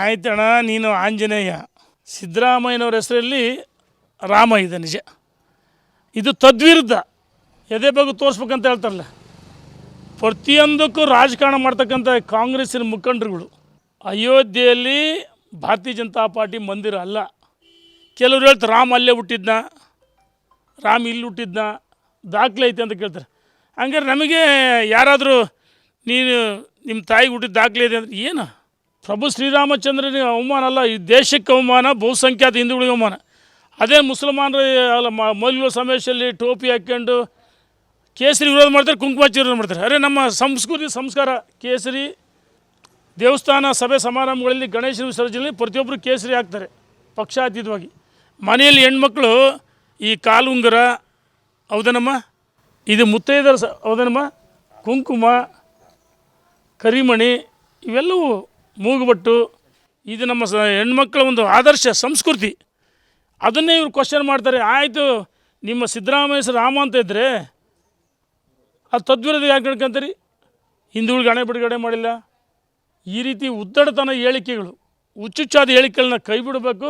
ಆಯ್ತಣ್ಣ, ನೀನು ಆಂಜನೇಯ, ಸಿದ್ದರಾಮಯ್ಯನವ್ರ ಹೆಸರಲ್ಲಿ ರಾಮ ಇದೆ ನಿಜ. ಇದು ತದ್ವಿರುದ್ಧ ಎದೆ ಬಗ್ಗೆ ತೋರಿಸ್ಬೇಕಂತ ಹೇಳ್ತಾರಲ್ಲ, ಪ್ರತಿಯೊಂದಕ್ಕೂ ರಾಜಕಾರಣ ಮಾಡ್ತಕ್ಕಂಥ ಕಾಂಗ್ರೆಸ್ಸಿನ ಮುಖಂಡರುಗಳು ಅಯೋಧ್ಯೆಯಲ್ಲಿ ಭಾರತೀಯ ಜನತಾ ಪಾರ್ಟಿ ಮಂದಿರ ಅಲ್ಲ. ಕೆಲವರು ಹೇಳ್ತಾರೆ ರಾಮ ಅಲ್ಲೇ ಹುಟ್ಟಿದ್ನ, ರಾಮ ಇಲ್ಲಿ ಹುಟ್ಟಿದ್ನ, ದಾಖಲೆ ಐತೆ ಅಂತ ಕೇಳ್ತಾರೆ. ಹಂಗಾರೆ ನಮಗೆ ಯಾರಾದರೂ ನೀನು ನಿಮ್ಮ ತಾಯಿಗೆ ಹುಟ್ಟಿದ ದಾಖಲೆ ಇದೆ ಅಂದರೆ ಏನು? ಪ್ರಭು ಶ್ರೀರಾಮಚಂದ್ರನಿಗೆ ಅವಮಾನ ಅಲ್ಲ, ಈ ದೇಶಕ್ಕೆ ಅವಮಾನ, ಬಹುಸಂಖ್ಯಾತ ಹಿಂದೂಗಳಿಗೆ ಅವಮಾನ. ಅದೇ ಮುಸಲ್ಮಾನರು ಅಲ್ಲ ಮೌಲ್ಯ ಸಮಾವೇಶದಲ್ಲಿ ಟೋಪಿ ಹಾಕ್ಕೊಂಡು ಕೇಸರಿ ವಿರೋಧ ಮಾಡ್ತಾರೆ, ಕುಂಕುಮಾರ್ಚನೆ ವಿರೋಧ ಮಾಡ್ತಾರೆ. ಅರೆ ನಮ್ಮ ಸಂಸ್ಕೃತಿ ಸಂಸ್ಕಾರ ಕೇಸರಿ. ದೇವಸ್ಥಾನ ಸಭೆ ಸಮಾರಂಭಗಳಲ್ಲಿ ಗಣೇಶ ವಿಸರ್ಜನೆಯಲ್ಲಿ ಪ್ರತಿಯೊಬ್ಬರು ಕೇಸರಿ ಹಾಕ್ತಾರೆ ಪಕ್ಷಾತೀತವಾಗಿ. ಮನೆಯಲ್ಲಿ ಹೆಣ್ಮಕ್ಳು ಈ ಕಾಲುಂಗರ ಹೌದನಮ್ಮ, ಇದು ಮುತ್ತೈದರ ಹೌದನಮ್ಮ, ಕುಂಕುಮ, ಕರಿಮಣಿ ಇವೆಲ್ಲವೂ ಮೂಗುಬಟ್ಟು, ಇದು ನಮ್ಮ ಹೆಣ್ಮಕ್ಳ ಒಂದು ಆದರ್ಶ ಸಂಸ್ಕೃತಿ. ಅದನ್ನೇ ಇವ್ರು ಕ್ವಶನ್ ಮಾಡ್ತಾರೆ. ಆಯಿತು, ನಿಮ್ಮ ಸಿದ್ದರಾಮಯ್ಯ ಹೆಸರು ರಾಮ ಅಂತ ಇದ್ದರೆ ಅದು ತದ್ವಿರೋಧ ಯಾಕೆ ನಡ್ಕೊಂತೀರಿ? ಹಿಂದೂಗಳಿಗೆ ಹಣೆ ಬಿಡುಗಡೆ ಮಾಡಿಲ್ಲ. ಈ ರೀತಿ ಉದ್ದಡತನ ಹೇಳಿಕೆಗಳು, ಹುಚ್ಚುಚ್ಚಾದ ಹೇಳಿಕೆಗಳನ್ನ ಕೈ ಬಿಡಬೇಕು.